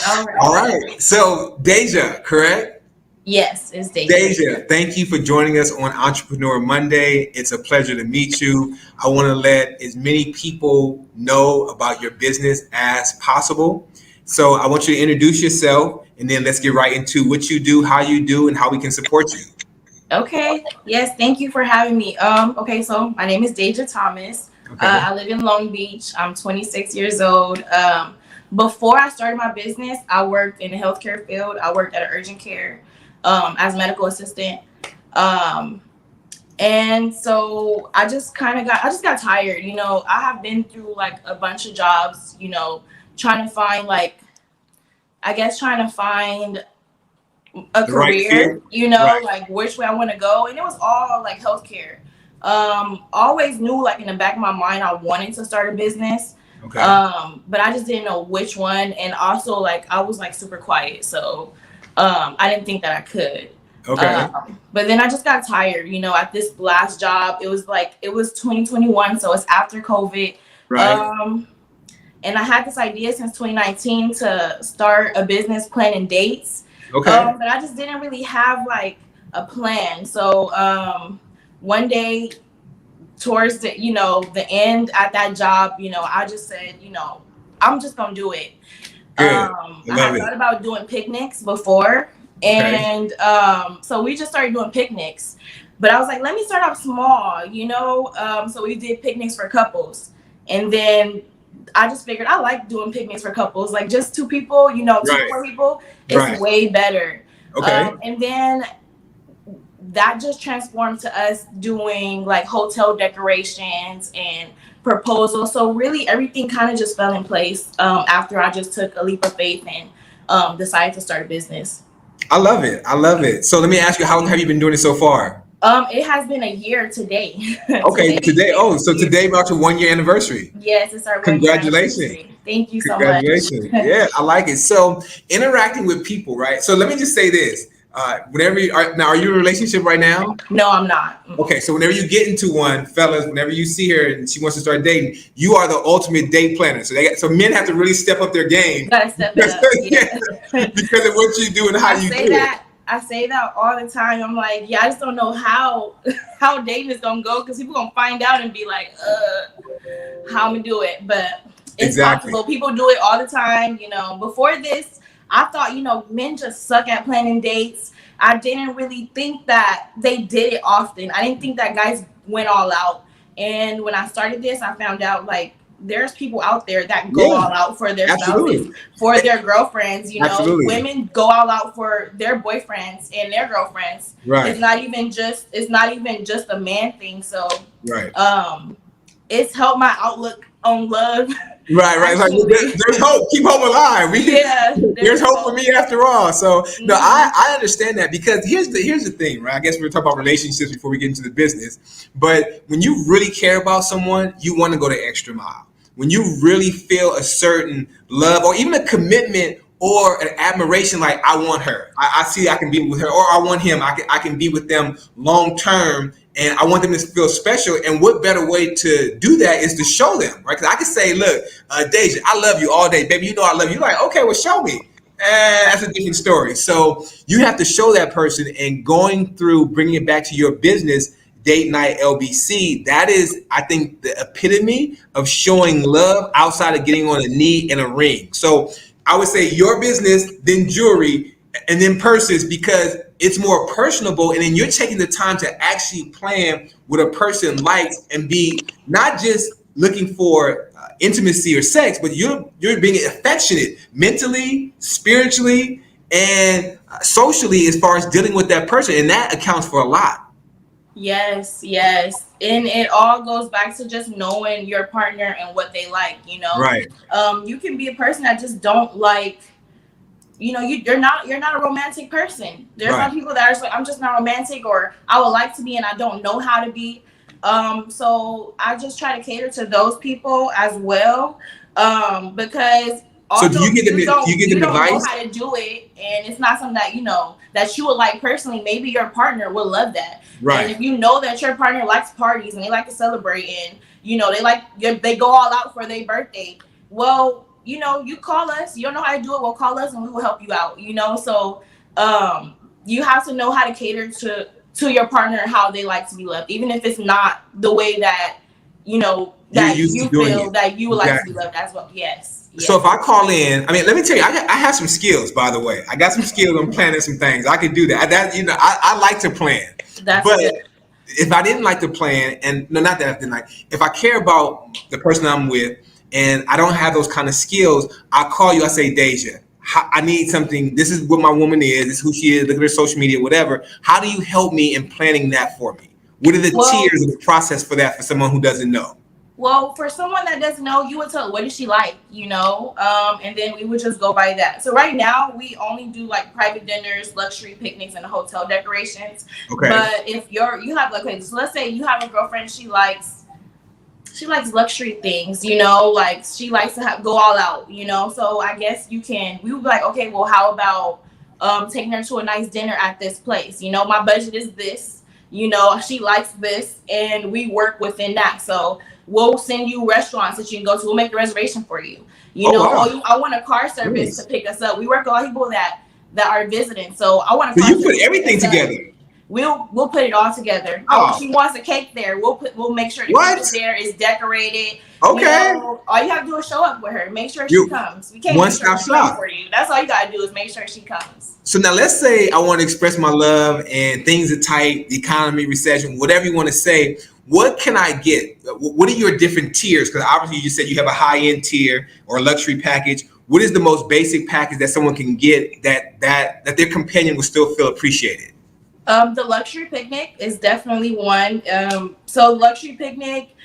All All right. right. So Dai'Ja, correct? Yes, it's Dai'Ja. Dai'Ja, thank you for joining us on Entrepreneur Monday. It's a pleasure to meet you. I want to let as many people know about your business as possible. So I want you to introduce yourself and then let's get right into what you do, how you do, and how we can support you. Okay. Yes, thank you for having me. Okay, so my name is Dai'Ja Thomas. Okay. I live in Long Beach. I'm 26 years old. Before I started my business, I worked in the healthcare field. I worked at an urgent care as a medical assistant. Um, and so I just got tired. I have been through like a bunch of jobs, trying to find trying to find a The right career, fit. Right. like which way I want to go. And it was all like healthcare. Always knew like in the back of my mind I wanted to start a business. Okay. But I just didn't know which one. And also like I was like super quiet. So I didn't think that I could. Okay. But then I just got tired, at this last job. It was 2021, so it's after COVID. Right. And I had this idea since 2019 to start a business planning dates. Okay. But I just didn't really have like a plan. So one day towards the end at that job, I just said, I'm just gonna do it. Good. I I love had it. thought about doing picnics before, Okay. and so we just started doing picnics. But I was like, let me start off small, So we did picnics for couples, and then I just figured I like doing picnics for couples, like just two people, two Right. more people. It's Right. way better. Okay. And then that just transformed to us doing like hotel decorations and proposals. So really everything kind of just fell in place after I just took a leap of faith and decided to start a business. I love it. I love it. So let me ask you, how long have you been doing it so far? It has been a year today. Okay, today. Today Oh, so today marks your 1 year anniversary. yes, it's our 1 year Congratulations. anniversary. Thank you so much. Congratulations. Yeah, I like it. So interacting with people, right? So let me just say this. Whenever you are now, are you in a relationship right now? No, I'm not. Okay, so whenever you get into one, fellas, whenever you see her and she wants to start dating, you are the ultimate date planner. So men have to really step up their game Gotta step it up. Yeah. because of what you do and how you do it. I say that all the time. I'm like, yeah, I just don't know how dating is gonna go because people gonna find out and be like, how I'm gonna do it. But it's Exactly. possible. People do it all the time. Before this, I thought, men just suck at planning dates. I didn't really think that they did it often. I didn't think that guys went all out. And when I started this, I found out like there's people out there that go all out for their spouses, Absolutely. for their girlfriends. Absolutely. Women go all out for their boyfriends and their girlfriends. Right. It's not even just a man thing. So Right. it's helped my outlook on love. Right. Like there's hope. Keep hope alive. Yeah, There's hope for me after all. So no, Mhm. I understand that because here's the thing, right? I guess we're talking about relationships before we get into the business. But when you really care about someone, you want to go the extra mile. When you really feel a certain love or even a commitment or an admiration, like I want her. I see I can be with her, or I want him. I can be with them long term. And I want them to feel special. And what better way to do that is to show them, right? Because I can say, look, Dai'Ja, I love you all day. Baby, you know I love you. You're like, okay, well, show me. And that's a different story. So you have to show that person and going through bringing it back to your business, Date Night LBC, that is, I think, the epitome of showing love outside of getting on a knee in a ring. So I would say your business, then jewelry, and then purses because it's more personable, and then you're taking the time to actually plan what a person likes and be not just looking for intimacy or sex, but you're being affectionate mentally, spiritually, and socially as far as dealing with that person, and that accounts for a lot. Yes, and it all goes back to just knowing your partner and what they like. Right. You can be a person that just don't like. You're not a romantic person. There's Right. some people that are just like, I'm just not romantic, or I would like to be and I don't know how to be. So I just try to cater to those people as well. Because So do also you get them? You get them don't know advice? how to do it, and it's not something that that you would like personally. Maybe your partner would love that. Right. And if you know that your partner likes parties and they like to celebrate, and they go all out for their birthday, well, you call us. You don't know how to do it, well, call us and we will help you out. So you have to know how to cater to your partner and how they like to be loved, even if it's not the way that You're that used to you doing feel it. that you would like to be Exactly. loved as well. Yes, So yes, if I call in, I mean, let me tell you, I have some skills, by the way. I got some skills on planning some things. I could do that. I like to plan. that's But good. if I didn't like to plan, and no, not that I didn't like, if I care about the person I'm with and I don't have those kind of skills, I call you, I say, Dai'Ja, I need something. This is what my woman is. This is who she is. Look at her social media, whatever. How do you help me in planning that for me? What are the Well, tiers of the process for that for someone who doesn't know? Well, for someone that doesn't know, you would tell what does she like, and then we would just go by that. So right now we only do like private dinners, luxury picnics, and hotel decorations. Okay. But if you have like, okay, so let's say you have a girlfriend, she likes luxury things, like she likes to go all out. So I guess we would be like, okay, well, how about taking her to a nice dinner at this place? My budget is this, she likes this, and we work within that. So we'll send you restaurants that you can go to. We'll make a reservation for you. Oh, wow. I want a car service to Nice. pick us up. We work with a lot of people that are visiting. So I want a So car you put service to pick everything us up. together. We'll put it all together. Oh, She wants a cake there. We'll make sure the cake what? is there, is decorated. Okay. All you have to do is show up with her. Make sure she You comes. We can't one make sure stop she comes shop. for you. That's all you gotta do is make sure she comes. So now let's say I want to express my love and things are tight, the economy, recession, whatever you want to say. What can I get? What are your different tiers? Because obviously you said you have a high-end tier or a luxury package. What is the most basic package that someone can get that their companion will still feel appreciated? The luxury picnic is definitely one. So luxury picnic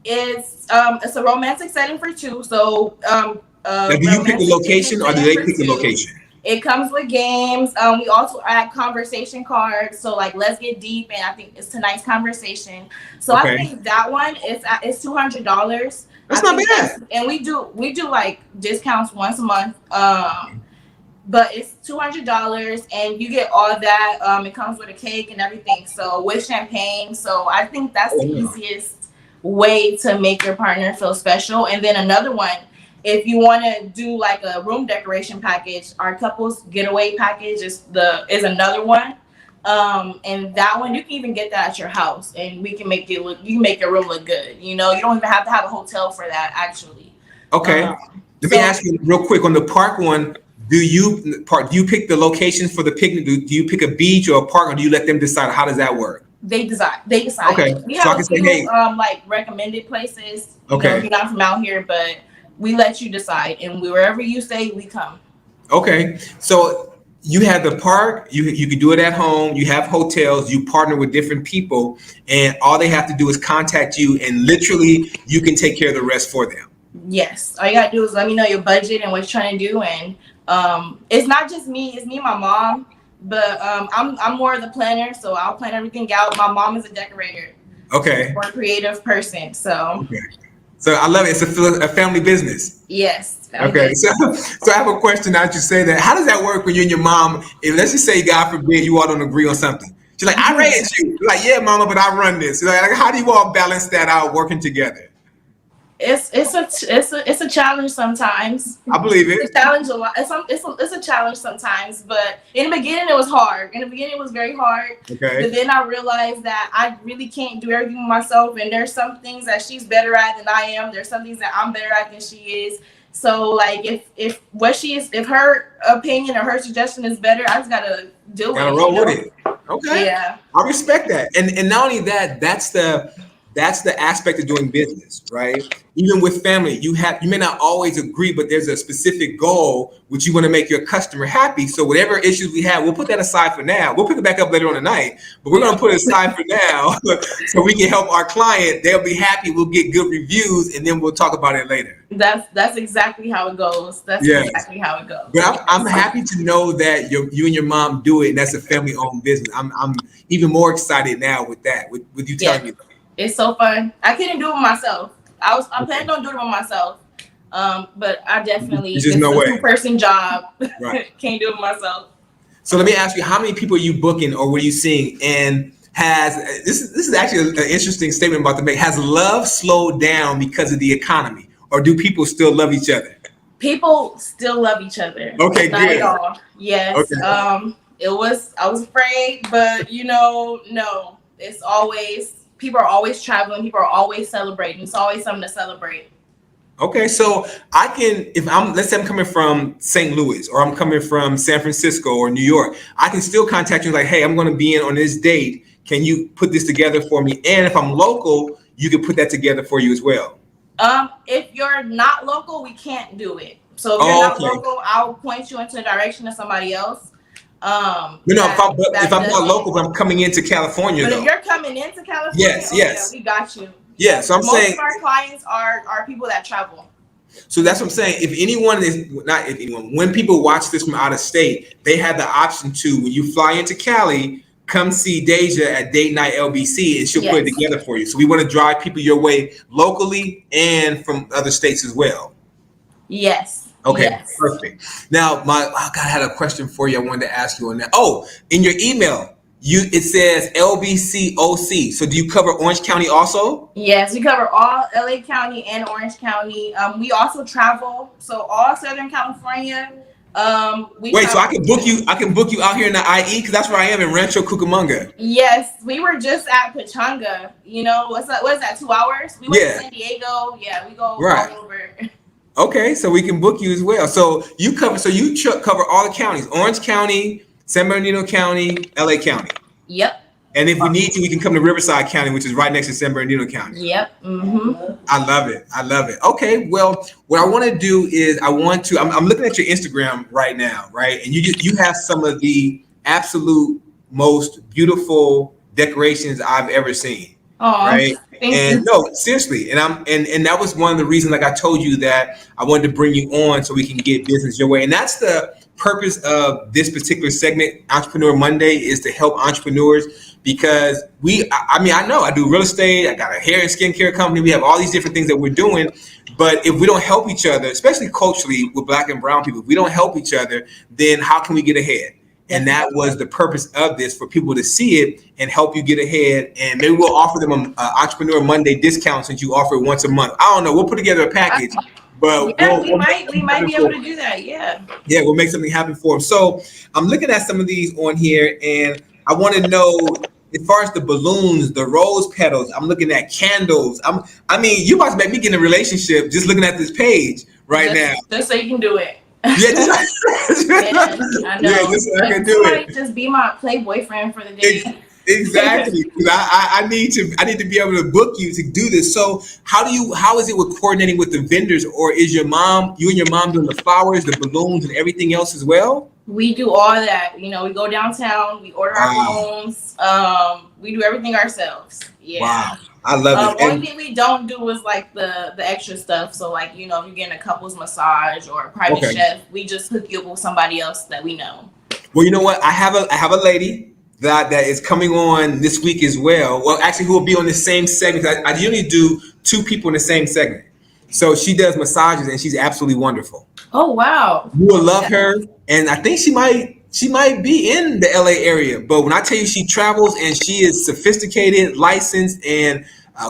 is it's a romantic setting for two. So Now, do you pick the romantic picnic location or do setting they for pick the two. location? It comes with games. We also add conversation cards. So like, let's get deep, and I think it's tonight's conversation. So I Okay, think that one is $200. I that's not think bad. and we do like discounts once a month. But it's $200, and you get all that. It comes with a cake and everything. So with champagne. So I think that's Oh, the wow. easiest way to make your partner feel special. And then another one, if you want to do like a room decoration package, our couples getaway package is another one. And that one you can even get that at your house, and we can make it look. You can make your room look good. You don't even have to have a hotel for that actually. Okay. Let me So ask you real quick on the park one. Do you pick the location for the picnic? Do you pick a beach or a park, or do you let them decide? How does that work? they decide Okay, it. We so I have a can say, few hey, like recommended places. okay, You're not from out here, but we let you decide, and wherever you say, we come. okay. So you have the park. You can do it at home. You have hotels. You partner with different people, and all they have to do is contact you, and literally you can take care of the rest for them. Yes, all you gotta do is let me know your budget and what you're trying to do, and it's not just me; it's me and my mom. But I'm more of the planner, so I'll plan everything out. My mom is a decorator, Okay. or a creative person, so Okay. So I love it. It's a family business. yes, family Okay, business. so I have a question now that you say that. How does that work when you and your mom, if let's just say, God forbid, you all don't agree on something? She's like, I raised you. You're like, yeah, mama, but I run this. Like, how do you all balance that out working together? It's a challenge sometimes. I believe It's a it. challenge a lot. It's a challenge sometimes, but in the beginning it was hard. In the beginning it was very hard. But Okay. then I realized that I really can't do everything myself, and there's some things that she's better at than I am. There's some things that I'm better at than she is. So like, if her opinion or her suggestion is better, I just gotta do Gotta it. roll with it. Okay. Yeah. I respect that. And not only that, that's the aspect of doing business, right? Even with family, you may not always agree, but there's a specific goal which you want to make your customer happy. So whatever issues we have, we'll put that aside for now. We'll pick it back up later on tonight, but we're gonna put it aside for now so we can help our client. They'll be happy, we'll get good reviews, and then we'll talk about it later. That's exactly how it goes. That's Yes. exactly how it goes. But I'm Yes. happy to know that you and your mom do it, and that's a family-owned business. I'm even more excited now with that, with you Yeah. telling me. It's so fun. I couldn't do it myself. I planned on doing it by myself. But I definitely, There's it's just no a way. two-person job. Right. Can't do it myself. So let me ask you, how many people are you booking or what are you seeing? And this is actually an interesting statement I'm about to make. Has love slowed down because of the economy, or do people still love each other? People still love each other. Okay, Not at good. all. Yes. Okay. I was afraid, but no. It's always people are always traveling, people are always celebrating. It's always something to celebrate. Okay, so I can, if I'm, let's say I'm coming from St. Louis or I'm coming from San Francisco or New York, I can still contact you like, hey, I'm going to be in on this date. Can you put this together for me? And if I'm local, you can put that together for you as well. If you're not local, we can't do it. So if you're Oh, not okay. local, I'll point you into the direction of somebody else. If That I'm does not it. local, but I'm coming into California But if though. you're coming into California, Yes, oh yeah, yes. we got you. Yeah, Yeah, so I'm most saying, of our clients are people that travel. so that's what I'm saying. If anyone is, not if anyone, when people watch this from out of state, they have the option to, when you fly into Cali, come see Dai'Ja at Date Night LBC and she'll put it Yes. together for you. So we want to drive people your way locally and from other states as well. Yes. Okay, Yes. perfect. Now, oh God, I had a question for you. I wanted to ask you on that. Oh, in your email, it says LBCOC. So do you cover Orange County also? Yes, we cover all LA County and Orange County. We also travel, so all Southern California. We Wait, so I cover. can book you. I can book you out here in the IE because that's where I am in Rancho Cucamonga. Yes, we were just at Pachanga. You know, what's that? What is that? 2 hours? We went to Yeah, San Diego. Yeah, we go right. all over. Okay, so we can book you as well. So you cover. So you cover all the counties: Orange County, San Bernardino County, LA County. Yep. And if we need to, we can come to Riverside County, which is right next to San Bernardino County. Yep. Mm-hmm. I love it. I love it. Okay, well, what I want to do is I'm looking at your Instagram right now, right? And you have some of the absolute most beautiful decorations I've ever seen. Oh, Right. thank And you. no, seriously. And that was one of the reasons, like I told you, that I wanted to bring you on so we can get business your way. And that's the purpose of this particular segment, Entrepreneur Monday, is to help entrepreneurs because I know I do real estate, I got a hair and skincare company, we have all these different things that we're doing. But if we don't help each other, especially culturally with Black and brown people, if we don't help each other, then how can we get ahead? And that was the purpose of this, for people to see it and help you get ahead. And maybe we'll offer them an Entrepreneur Monday discount since you offer it once a month. I don't know. We'll put together a package, but Yeah, we we'll make might we something might happen be for able to them. do that. Yeah. Yeah, we'll make something happen for them. So I'm looking at some of these on here, and I want to know, as far as the balloons, the rose petals, I'm looking at candles. You must make me get in a relationship just looking at this page right now. Just so you can do it. Yeah, just, Yes, I yeah, know. just so I can do Somebody it. just be my play boyfriend for the day. Exactly. 'Cause I need to be able to book you to do this. So how is it with coordinating with the vendors, or is you and your mom doing the flowers, the balloons, and everything else as well? We do all that. You know, we go downtown, we order our Wow. balloons, we do everything ourselves. Yeah. Wow. I love it. Only And thing we don't do is like the extra stuff. So like, you know, if you're getting a couple's massage or a private okay. chef, we just hook you up with somebody else that we know. Well, you know what? I have a lady that is coming on this week as well. Well, actually, who will be on the same segment. I usually do two people in the same segment. So she does massages, and she's absolutely wonderful. Oh wow. You will love her, and I think she might be in the LA area. But when I tell you she travels and she is sophisticated, licensed, and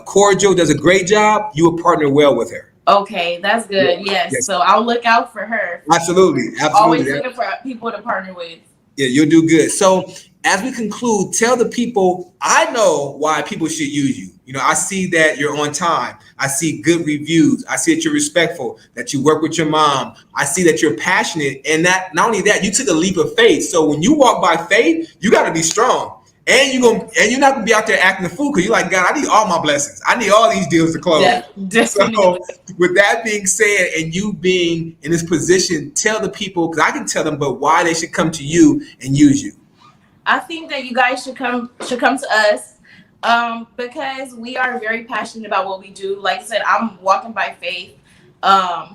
cordial, does a great job, you will partner well with her. Okay, that's good. Yes. Yes. So I'll look out for her. Absolutely, Always absolutely. looking for people to partner with. Yeah, you'll do good. So as we conclude, tell the people, I know why people should use you. You know, I see that you're on time. I see good reviews. I see that you're respectful, that you work with your mom. I see that you're passionate. And that not only that, you took a leap of faith. So when you walk by faith, you got to be strong. And you're not gonna be out there acting a fool, because you're like, God, I need all my blessings. I need all these deals to close. Definitely. So with that being said, and you being in this position, tell the people, because I can tell them, but why they should come to you and use you. I think that you guys should come to us, because we are very passionate about what we do. Like I said, I'm walking by faith.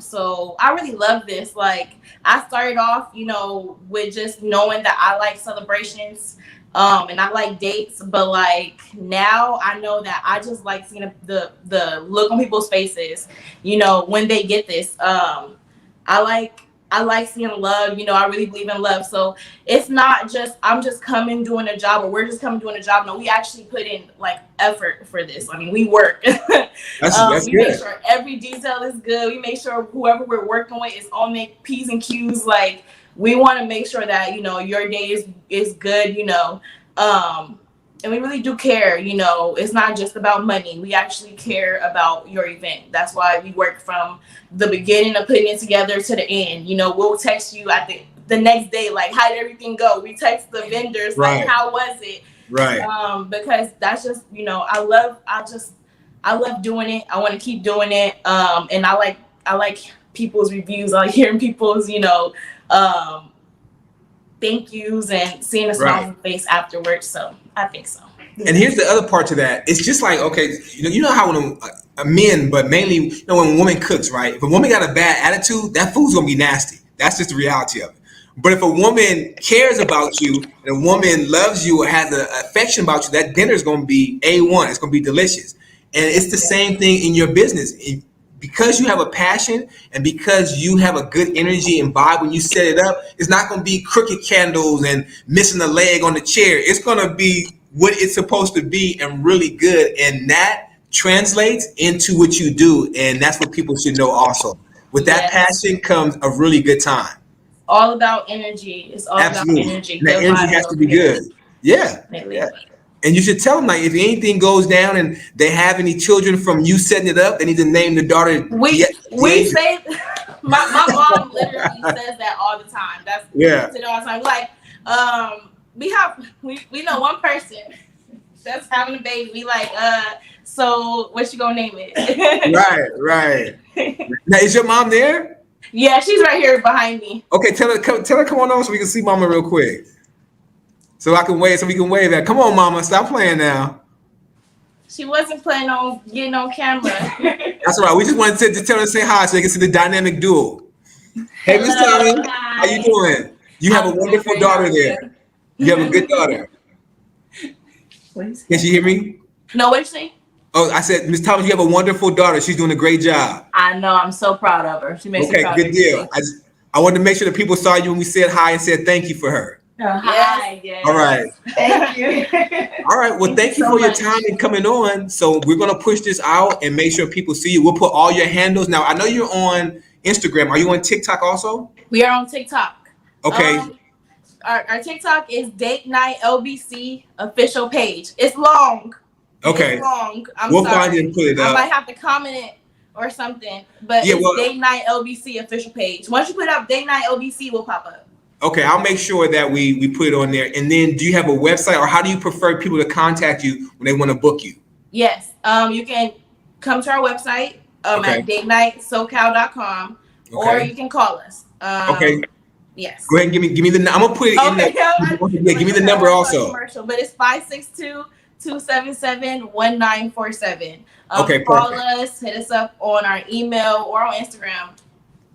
So I really love this. Like, I started off, you know, with just knowing that I like celebrations, and I like dates, but like now I know that I just like seeing the look on people's faces, you know, when they get this. I like I like seeing love. I really believe in love. So it's not just I'm just coming doing a job, or we're just coming doing a job. No, we actually put in like effort for this. I mean, we work. That's We make good. sure every detail is good. We make sure whoever we're working with is on the P's and Q's. Like we want to make sure that your day is good. And we really do care. It's not just about money. We actually care about your event. That's why we work from the beginning of putting it together to the end. We'll text you at the next day, like, how did everything go? We text the vendors, Right. like, how was it? Right. Because that's just, I love doing it. I want to keep doing it. And I like people's reviews. I like hearing people's, thank yous and seeing a smile on the face afterwards. So I think so. And here's the other part to that. It's just like, okay, you know how when a men, but mainly, when a woman cooks, right? If a woman got a bad attitude, that food's gonna be nasty. That's just the reality of it. But if a woman cares about you and a woman loves you or has an affection about you, that dinner's gonna be A1. It's gonna be delicious. And it's the same thing in your business. Because you have a passion and because you have a good energy and vibe when you set it up, it's not going to be crooked candles and missing a leg on the chair. It's going to be what it's supposed to be and really good. And that translates into what you do. And that's what people should know also. With that passion comes a really good time. All about energy. It's all about energy. And that energy has to be good. Yeah. And you should tell them, like, if anything goes down and they have any children from you setting it up, they need to name the daughter. We say, my mom literally says that all the time. That's all the time. Like, we know one person that's having a baby. We like, so what you gonna name it? Right. Now, is your mom there? Yeah, she's right here behind me. Okay, tell her come on over so we can see mama real quick. So we can wave that. Come on, mama, stop playing now. She wasn't planning on getting on camera. That's right. We just wanted to tell her to say hi so they can see the dynamic duo. Hey, Miss Tommy, how you doing? You have a wonderful daughter there. You have a good daughter. Can she hear me? No, what did you say? Oh, I said, Miss Thomas, you have a wonderful daughter. She's doing a great job. I know. I'm so proud of her. She makes me proud. Okay, good deal. I wanted to make sure that people saw you when we said hi and said thank you for her. Hi. Yes. All right. Thank you. All right. Well, thank you for your time and coming on. So we're going to push this out and make sure people see you. We'll put all your handles. Now, I know you're on Instagram. Are you on TikTok also? We are on TikTok. Okay. Our TikTok is Date Night LBC official page. It's long. Okay. It's long. We'll find it and put it up. I might have to comment it or something. But it's Date Night LBC official page. Once you put up Date Night LBC, will pop up. Okay, I'll make sure that we put it on there. And then do you have a website, or how do you prefer people to contact you when they want to book you? Yes. You can come to our website at datenightsocal.com, or you can call us. Okay. Yes. Go ahead and give me the. I'm gonna put it in there. Yeah, give me the number also. But it's 562-277-1947. Okay, call us, hit us up on our email or on Instagram.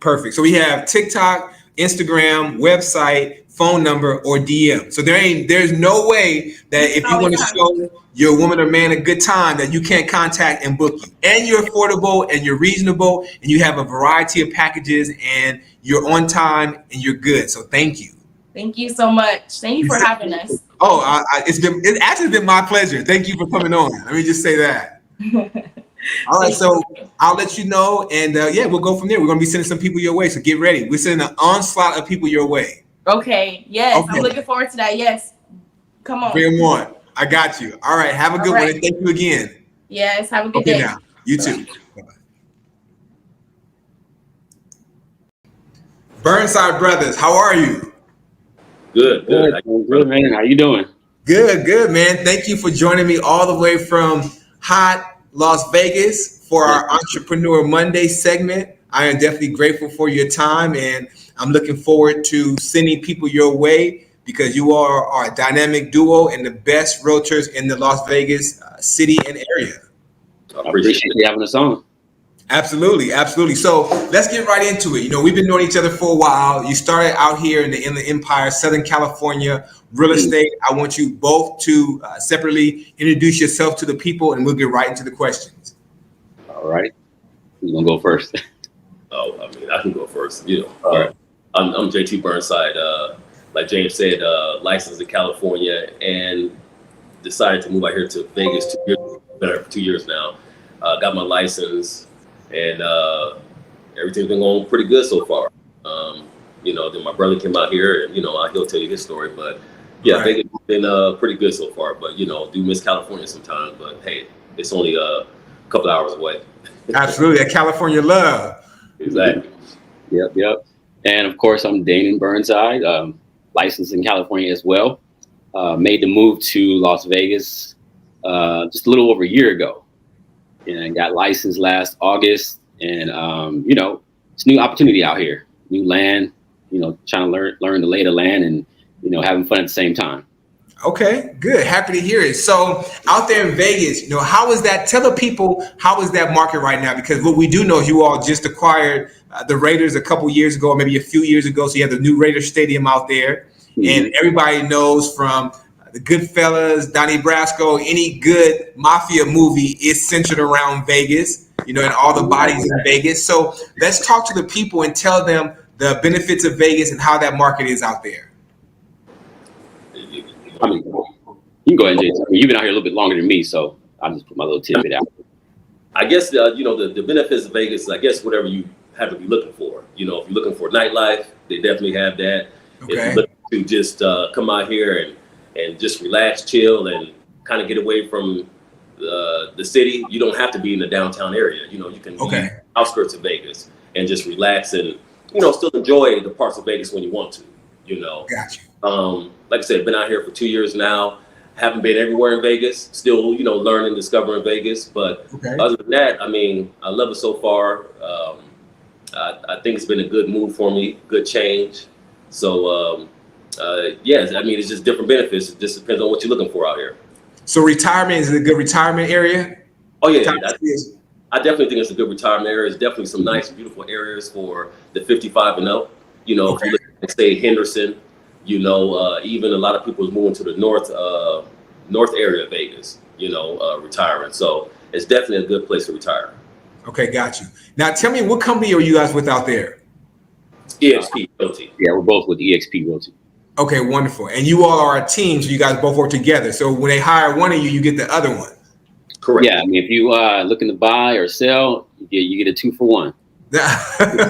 Perfect. So we have TikTok, Instagram, website, phone number, or DM. So there's no way that if you want to show your woman or man a good time that you can't contact and book you. And you're affordable and you're reasonable and you have a variety of packages and you're on time and you're good. So thank you. Thank you so much. Thank you for having us. Oh, it's actually been my pleasure. Thank you for coming on. Let me just say that. All right, so I'll let you know, and we'll go from there. We're gonna be sending some people your way, so get ready. We're sending an onslaught of people your way. Okay. Yes, okay. I'm looking forward to that. Yes, come on. Bring them on. I got you. All right, have a good one, and thank you again. Yes, have a good day. Now, you too. Bye-bye. Burnside brothers, how are you? Good, man. How you doing? Good, man. Thank you for joining me all the way from hot Las Vegas for our Entrepreneur Monday segment. I am definitely grateful for your time, and I'm looking forward to sending people your way because you are a dynamic duo and the best realtors in the Las Vegas city and area. I appreciate you having us on. Absolutely. So let's get right into it. We've been knowing each other for a while. You started out here in the Inland Empire, Southern California, real estate. I want you both to separately introduce yourself to the people, and we'll get right into the questions. All right. Who's going to go first? I can go first. All right. I'm JT Burnside. Like James said, licensed in California and decided to move out here to Vegas 2 years. Been here for 2 years now. Got my license, and everything's been going pretty good so far. Then my brother came out here, and he'll tell you his story. But yeah, Right. Vegas has been pretty good so far. But do miss California sometimes. But hey, it's only a couple hours away. Absolutely, that California love. Exactly. Yep. And of course, I'm Danon Burnside, licensed in California as well. Made the move to Las Vegas just a little over a year ago, and got licensed last August. And it's a new opportunity out here, new land. Trying to learn the lay of the land, and having fun at the same time. Okay, good. Happy to hear it. So out there in Vegas, how is that? Tell the people, how is that market right now? Because what we do know is you all just acquired the Raiders a couple years ago, or maybe a few years ago. So you have the new Raiders Stadium out there. Mm-hmm. And everybody knows from the Goodfellas, Donnie Brasco, any good mafia movie is centered around Vegas, and all the bodies in Vegas. So let's talk to the people and tell them the benefits of Vegas and how that market is out there. I mean, you can go ahead, Jason. You've been out here a little bit longer than me, so I'll just put my little tidbit out. I guess the benefits of Vegas. I guess whatever you have to be looking for. If you're looking for nightlife, they definitely have that. Okay. If you're looking to just come out here and just relax, chill, and kind of get away from the city, you don't have to be in the downtown area. You can be in the outskirts of Vegas and just relax and still enjoy the parts of Vegas when you want to. Gotcha. Like I said, been out here for 2 years now. Haven't been everywhere in Vegas. Still, learning, discovering Vegas. But other than that, I mean, I love it so far. I think it's been a good move for me, good change. So, yes, I mean, it's just different benefits. It just depends on what you're looking for out here. So retirement, is it a good retirement area? Oh, yeah. I definitely think it's a good retirement area. There's definitely some nice, beautiful areas for the 55 and up. If you look at, say, Henderson, even a lot of people is moving to the north area of Vegas, retiring. So it's definitely a good place to retire. Okay, got you. Now tell me, what company are you guys with out there? EXP Realty. Yeah, we're both with EXP Realty. Okay, wonderful. And you all are a team, so you guys both work together. So when they hire one of you, you get the other one. Correct. Yeah, I mean, if you looking to buy or sell, you get a 2-for-1.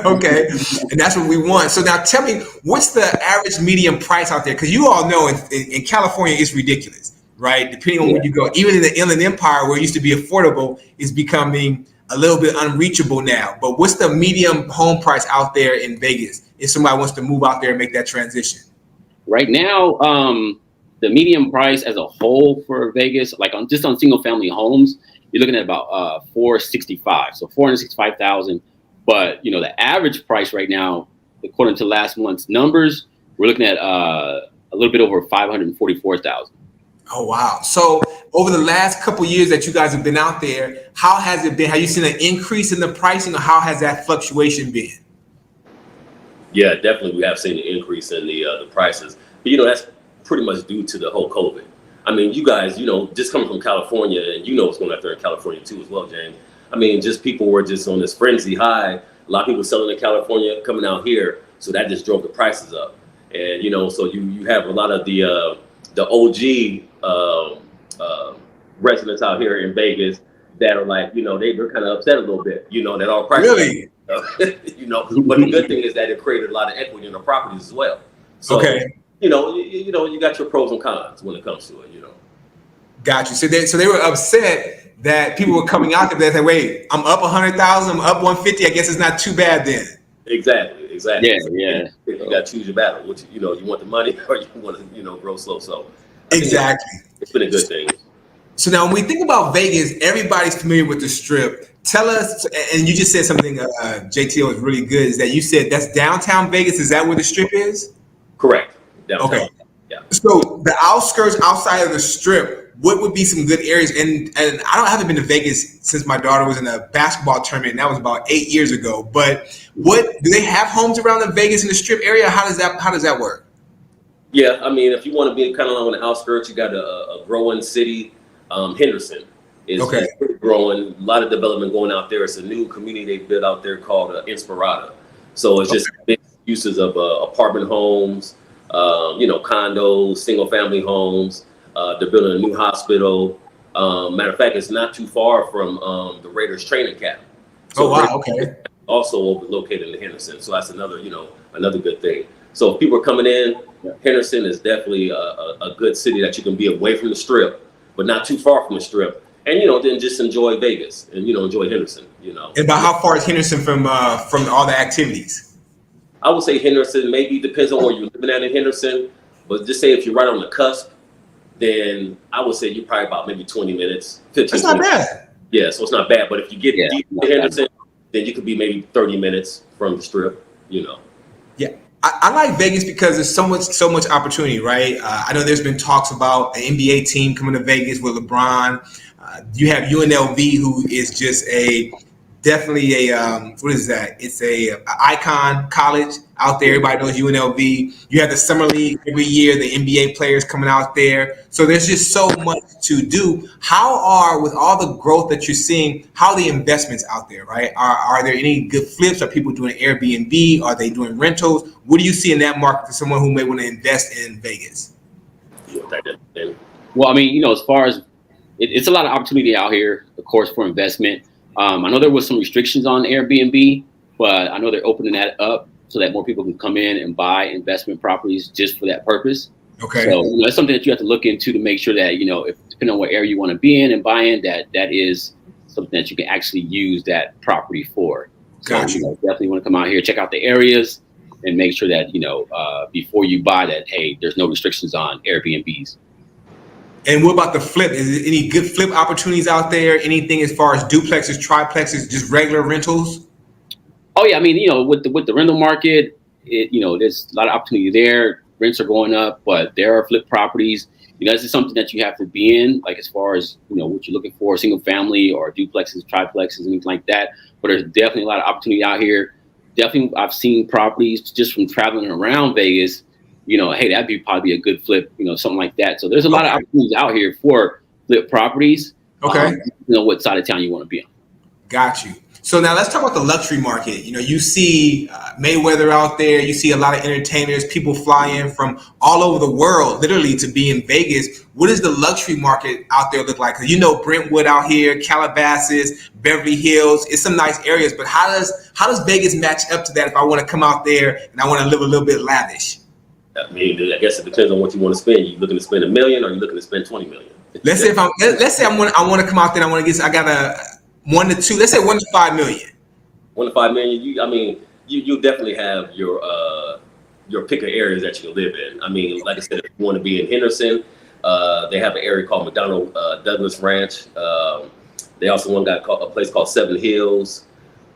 Okay, and that's what we want. So now tell me, what's the average median price out there? Because you all know in California, it's ridiculous, right? Depending on where you go. Even in the Inland Empire, where it used to be affordable, is becoming a little bit unreachable now. But what's the medium home price out there in Vegas if somebody wants to move out there and make that transition? Right now, the median price as a whole for Vegas, like on single family homes, you're looking at about $465,000, so $465,000. But the average price right now, according to last month's numbers, we're looking at a little bit over $544,000. Oh wow! So over the last couple of years that you guys have been out there, how has it been? Have you seen an increase in the pricing, or how has that fluctuation been? Yeah, definitely we have seen an increase in the prices. But that's pretty much due to the whole COVID. I mean, you guys, just coming from California, and what's going on out there in California too as well, James. I mean, just people were just on this frenzy high. A lot of people selling in California, coming out here, so that just drove the prices up. And so you have a lot of the OG residents out here in Vegas that are like, they're kind of upset a little bit, that all prices. Really? But the good thing is that it created a lot of equity in the properties as well. So, you got your pros and cons when it comes to it, Got you. So they were upset that people were coming out there. They said, "Wait, I'm up 100,000. I'm up 150. I guess it's not too bad then." Exactly. Yeah. You got to choose your battle. Which you want the money or you want to grow slow. So exactly, it's been a good thing. So now when we think about Vegas, everybody's familiar with the Strip. Tell us, and you just said something, JT, was really good. Is that you said that's downtown Vegas? Is that where the Strip is? Correct. Downtown. Okay. Yeah. So the outskirts, outside of the Strip, what would be some good areas? And I haven't been to Vegas since my daughter was in a basketball tournament. And that was about 8 years ago. But what do they have homes around the Vegas in the Strip area? How does that work? Yeah, I mean, if you want to be kind of on the outskirts, you got a growing city. Henderson is growing. A lot of development going out there. It's a new community they built out there called Inspirada. So it's just uses of apartment homes, condos, single family homes. They're building a new hospital. Matter of fact, it's not too far from the Raiders training camp. So oh wow, okay. Also located in Henderson. So that's another good thing. So if people are coming in, Henderson is definitely a good city that you can be away from the Strip, but not too far from the Strip. And then just enjoy Vegas and enjoy Henderson. And about how far is Henderson from all the activities? I would say Henderson maybe depends on where you're living at in Henderson, but just say if you're right on the cusp, then I would say you're probably about maybe 20 minutes, 15 That's not bad. Yeah, so it's not bad. But if you get deep into Henderson, then you could be maybe 30 minutes from the Strip. Yeah, I like Vegas because there's so much opportunity, right? I know there's been talks about an NBA team coming to Vegas with LeBron. You have UNLV, who is just definitely what is that? It's a icon college out there. Everybody knows UNLV. You have the summer league every year, the NBA players coming out there. So there's just so much to do. With all the growth that you're seeing, how are the investments out there, right? Are there any good flips? Are people doing Airbnb? Are they doing rentals? What do you see in that market for someone who may want to invest in Vegas? Well, I mean, as far as it's a lot of opportunity out here, of course, for investment. I know there was some restrictions on Airbnb, but I know they're opening that up so that more people can come in and buy investment properties just for that purpose. Okay. So that's something that you have to look into to make sure that, if depending on what area you want to be in and buy in, that is something that you can actually use that property for. Gotcha. So definitely want to come out here, check out the areas, and make sure that, before you buy that, hey, there's no restrictions on Airbnbs. And what about the flip? Is there any good flip opportunities out there? Anything as far as duplexes, triplexes, just regular rentals? Oh yeah, I mean, with the rental market, there's a lot of opportunity there. Rents are going up, but there are flip properties. This is something that you have to be in, like as far as what you're looking for, single family or duplexes, triplexes, anything like that. But there's definitely a lot of opportunity out here. Definitely, I've seen properties just from traveling around Vegas. Hey, that'd probably be a good flip, something like that. So there's a lot of opportunities out here for flip properties. Okay. What side of town you want to be on. Got you. So now let's talk about the luxury market. You see Mayweather out there. You see a lot of entertainers. People fly in from all over the world, literally, to be in Vegas. What does the luxury market out there look like? Because Brentwood out here, Calabasas, Beverly Hills. It's some nice areas, but how does Vegas match up to that if I want to come out there and I want to live a little bit lavish? I mean, I guess it depends on what you want to spend. You looking to spend $1 million, or you looking to spend $20 million? Let's say I want to come out there and I got a 1 to 2. Let's say 1 to 5 million. 1 to 5 million. You definitely have your pick of areas that you can live in. I mean, like I said, if you want to be in Henderson, they have an area called McDonnell Douglas Ranch. They also got a place called Seven Hills.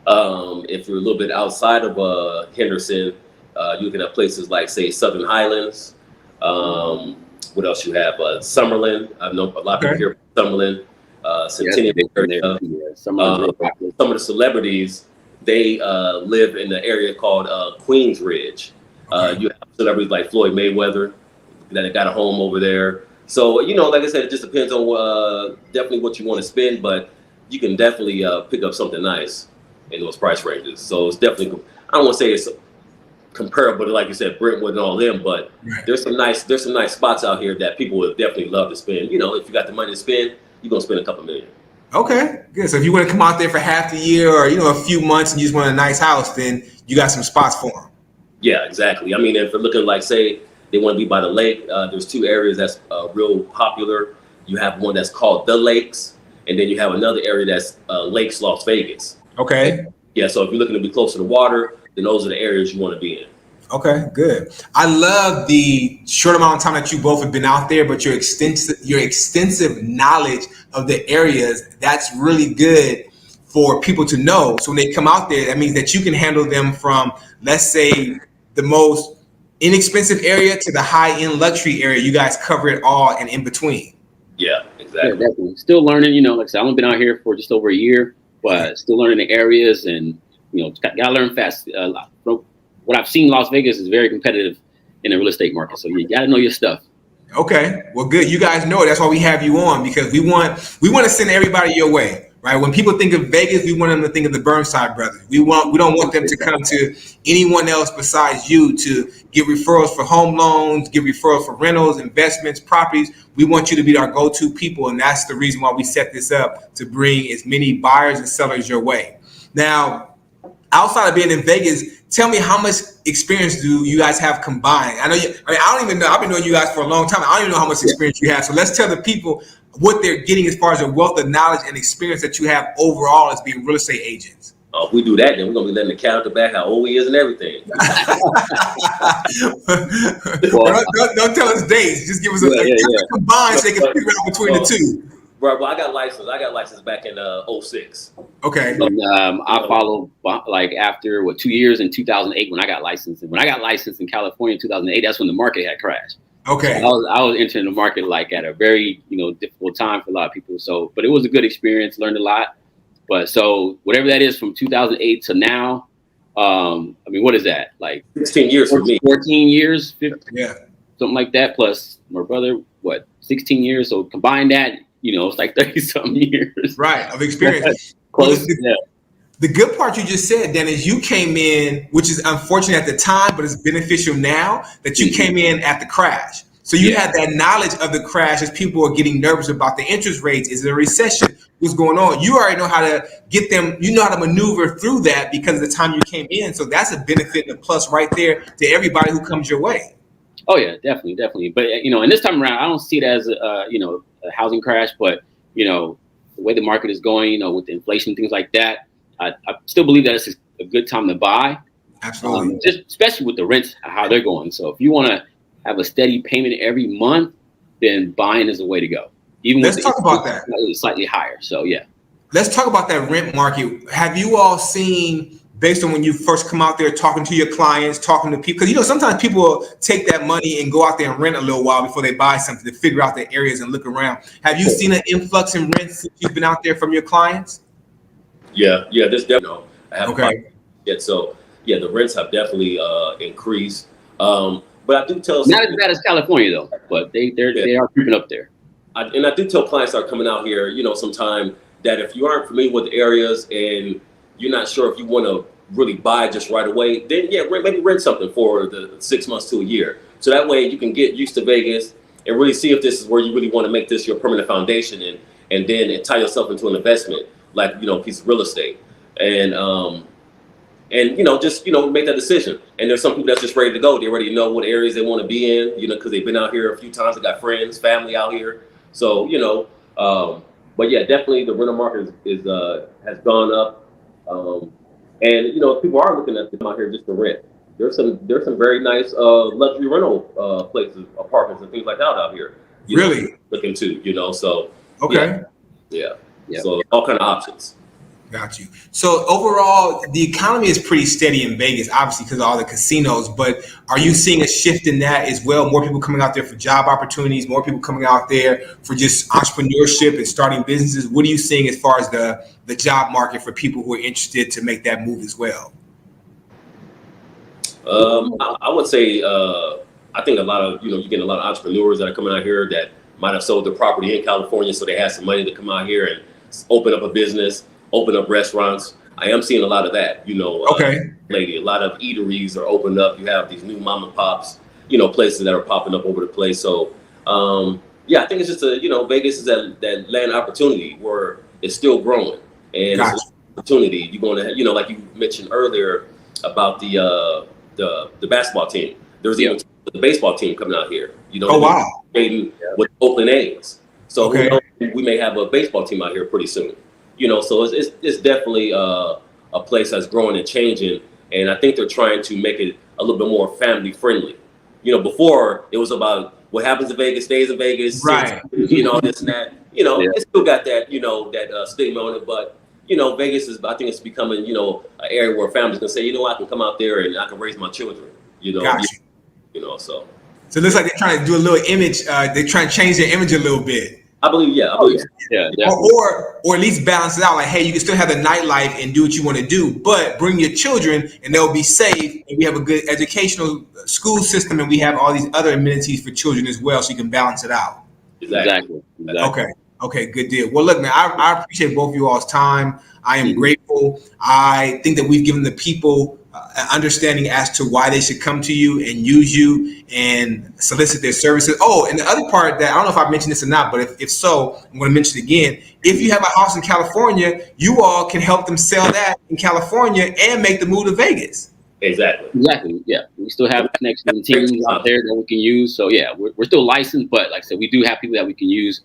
If you're a little bit outside of Henderson, you can have places like, say, Southern Highlands. What else you have? Summerlin. I know a lot of people here from Summerlin. Centennial area. Some of the celebrities, they live in the area called Queens Ridge. You have celebrities like Floyd Mayweather that got a home over there. So, like I said, it just depends on definitely what you want to spend, but you can definitely pick up something nice in those price ranges. So it's definitely, I don't want to say it's comparable to, like you said, Brentwood and all them, but there's some nice spots out here that people would definitely love to spend. If you got the money to spend, you're gonna spend a couple million. Okay, good. So if you want to come out there for half the year or a few months and you just want a nice house, then you got some spots for them. Yeah, exactly. I mean, if they're looking like, say, they want to be by the lake, there's 2 areas that's real popular. You have one that's called The Lakes, and then you have another area that's Lakes Las Vegas. Okay. Yeah, so if you're looking to be close to the water, then those are the areas you want to be in. Okay, good. I love the short amount of time that you both have been out there, but your extensive knowledge of the areas. That's really good for people to know. So when they come out there, that means that you can handle them from, let's say, the most inexpensive area to the high-end luxury area. You guys cover it all and in between. Yeah, exactly. Yeah, definitely. Still learning, like I said, I've only been out here for just over a year, but still learning the areas and, gotta learn fast. What I've seen, Las Vegas is very competitive in the real estate market. So you gotta know your stuff. Okay, well, good. You guys know it. That's why we have you on, because we want to send everybody your way, right? When people think of Vegas, we want them to think of the Burnside brothers. We don't want them to come to anyone else besides you to get referrals for home loans, get referrals for rentals, investments, properties. We want you to be our go-to people, and that's the reason why we set this up, to bring as many buyers and sellers your way. Now, outside of being in Vegas, tell me, how much experience do you guys have combined? I don't even know. I've been knowing you guys for a long time. I don't even know how much experience you have. So let's tell the people what they're getting as far as the wealth of knowledge and experience that you have overall as being real estate agents. If we do that, then we're going to be letting the cat at the back how old he is and everything. Don't tell us dates. Just give us a combined so they can figure out between the two. Right, well, I got licensed back in 06. Okay. And, I followed like after 2 years in 2008 when I got licensed. And when I got licensed in California in 2008, that's when the market had crashed. Okay. So I was entering the market like at a very difficult time for a lot of people. So, but it was a good experience. Learned a lot. But so whatever that is from 2008 to now, I mean, what is that? Like 16 years for me. 14 years, 15, yeah, something like that. Plus my brother, 16 years. So combine that, it's like 30 something years. Right, of experience. Close. The good part you just said, Dan, is you came in, which is unfortunate at the time, but it's beneficial now, that you came in at the crash. So you had that knowledge of the crash as people are getting nervous about the interest rates. Is there a recession? What's going on? You already know how to get them, you know how to maneuver through that because of the time you came in. So that's a benefit and a plus right there to everybody who comes your way. Oh yeah, definitely. But and this time around, I don't see it as a housing crash, but the way the market is going, with the inflation, things like that, I still believe that it's a good time to buy. Absolutely. Just especially with the rents, how they're going. So if you want to have a steady payment every month, then buying is the way to go. Even let's talk about that. Slightly higher. So yeah. Let's talk about that rent market. Have you all seen, based on when you first come out there talking to your clients, talking to people, because sometimes people will take that money and go out there and rent a little while before they buy something to figure out the areas and look around. Have you seen an influx in rents since you've been out there from your clients? Yeah, there's definitely. I haven't okay. Yet, so yeah, the rents have definitely increased. But I do tell not as bad as California though, but they are creeping up there. I do tell clients that are coming out here, sometime that if you aren't familiar with the areas and you're not sure if you want to really buy just right away, then maybe rent something for the 6 months to a year. So that way you can get used to Vegas and really see if this is where you really want to make this your permanent foundation and then tie yourself into an investment like a piece of real estate and just make that decision. And there's some people that's just ready to go. They already know what areas they want to be in, because they've been out here a few times. They got friends, family out here. So but yeah, definitely the rental market has gone up. And people are looking at them out here just to rent. There's some very nice luxury rental places, apartments, and things like that out here. Really looking to so okay, yeah. So all kind of options. Got you. So overall, the economy is pretty steady in Vegas, obviously because of all the casinos. But are you seeing a shift in that as well? More people coming out there for job opportunities, more people coming out there for just entrepreneurship and starting businesses. What are you seeing as far as the job market for people who are interested to make that move as well? I would say I think a lot of you get a lot of entrepreneurs that are coming out here that might have sold their property in California, so they have some money to come out here and open up a business, open up restaurants. I am seeing a lot of that, Okay. Lady, a lot of eateries are opened up. You have these new mom and pops, places that are popping up over the place. So, I think it's just Vegas is that land opportunity where it's still growing, and Gotcha. it's an opportunity. You're going to, like you mentioned earlier about the basketball team. There's even the baseball team coming out here. Oh wow. With Oakland A's. So okay. we may have a baseball team out here pretty soon. So it's definitely a place that's growing and changing, and I think they're trying to make it a little bit more family friendly. Before it was about what happens in Vegas stays in Vegas, right? This and that. It still got that that stigma on it, but Vegas is. I think it's becoming an area where families can say, I can come out there and I can raise my children. Gotcha. So it looks like they're trying to do a little image. They're trying to change their image a little bit. I believe, yeah. Or at least balance it out. Like, hey, you can still have the nightlife and do what you want to do, but bring your children and they'll be safe. And we have a good educational school system, and we have all these other amenities for children as well, so you can balance it out. Exactly. Okay, good deal. Well, look, man, I appreciate both of you all's time. I am grateful. I think that we've given the people an understanding as to why they should come to you and use you and solicit their services. Oh, and the other part that I don't know if I mentioned this or not, but if so, I'm going to mention it again. If you have a house in California, you all can help them sell that in California and make the move to Vegas. Exactly. Yeah. We still have connections and teams out there that we can use. So yeah, we're still licensed, but like I said, we do have people that we can use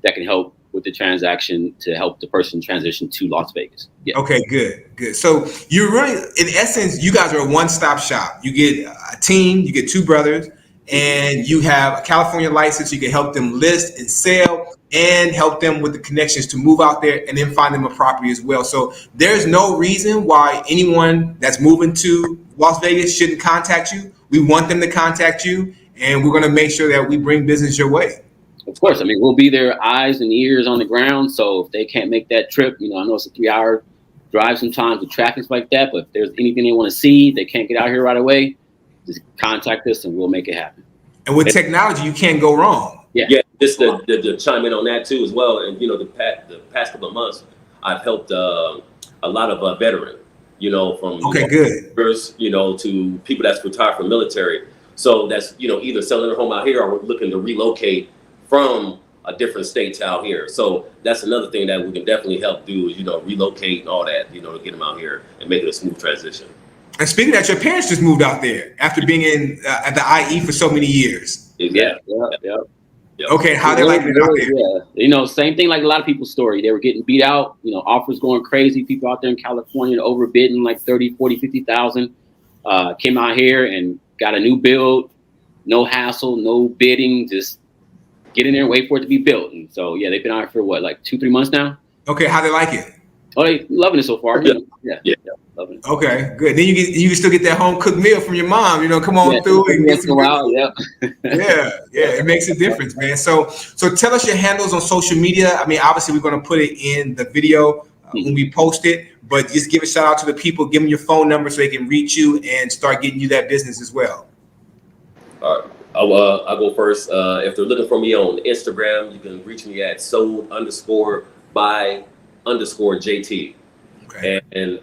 that can help with the transaction to help the person transition to Las Vegas. Yeah. Okay, good. So you're really, in essence, you guys are a one-stop shop. You get a team, you get two brothers, and you have a California license. You can help them list and sell and help them with the connections to move out there and then find them a property as well. So there's no reason why anyone that's moving to Las Vegas shouldn't contact you. We want them to contact you, and we're going to make sure that we bring business your way. Of course. I mean, we'll be their eyes and ears on the ground. So if they can't make that trip, I know it's a 3-hour drive sometimes with traffic like that, but if there's anything they want to see, they can't get out here right away, just contact us and we'll make it happen. And with technology, you can't go wrong. Yeah, just to chime in on that too as well. And the past couple of months, I've helped a lot of veterans, from good. First, to people that's retired from military. So that's either selling their home out here or looking to relocate from a different states out here. So that's another thing that we can definitely help do is relocate and all that, to get them out here and make it a smooth transition. And speaking of that, your parents just moved out there after being in at the IE for so many years. Exactly. Yeah. Okay, how they like it out there? Yeah, same thing like a lot of people's story. They were getting beat out, offers going crazy. People out there in California overbidding like 30, 40, 50,000. Came out here and got a new build, no hassle, no bidding, just get in there and wait for it to be built. And so, yeah, they've been out here for what, like 2-3 months now? Okay, how they like it? Oh, they loving it so far. Yeah, loving it. Okay, good. Then you can still get that home cooked meal from your mom. Come on through and get some. Yeah. It makes a difference, man. So tell us your handles on social media. I mean, obviously we're going to put it in the video when we post it, but just give a shout out to the people. Give them your phone number so they can reach you and start getting you that business as well. All right. I'll go first. If they're looking for me on Instagram, you can reach me at sold_by_JT. Okay. And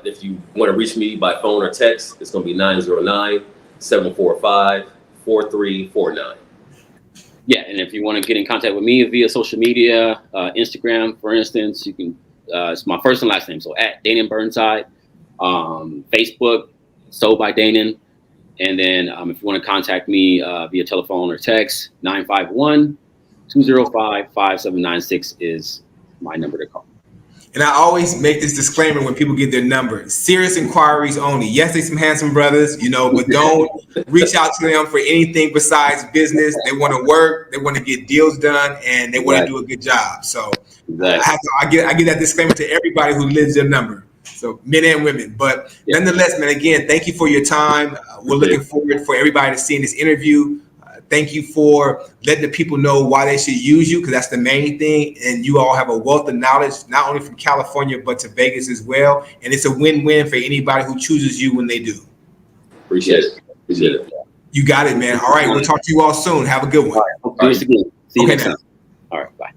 if you want to reach me by phone or text, it's going to be 909-745-4349. Yeah, and if you want to get in contact with me via social media, Instagram, for instance, you can. It's my first and last name, so at Danon Burnside. Facebook, Sold by Danon. And then if you want to contact me via telephone or text, 951-205-5796 is my number to call. And I always make this disclaimer when people get their number: serious inquiries only. Yes, they some handsome brothers, but don't reach out to them for anything besides business. They want to work, they want to get deals done, and they want to do a good job. So I give that disclaimer to everybody who lives their number. So men and women. But nonetheless, man, again, thank you for your time. We're looking forward for everybody to see this interview. Thank you for letting the people know why they should use you, because that's the main thing. And you all have a wealth of knowledge, not only from California, but to Vegas as well. And it's a win-win for anybody who chooses you when they do. Appreciate it. You got it, man. All right. We'll talk to you all soon. Have a good one. All right. See you next time. All right. Bye.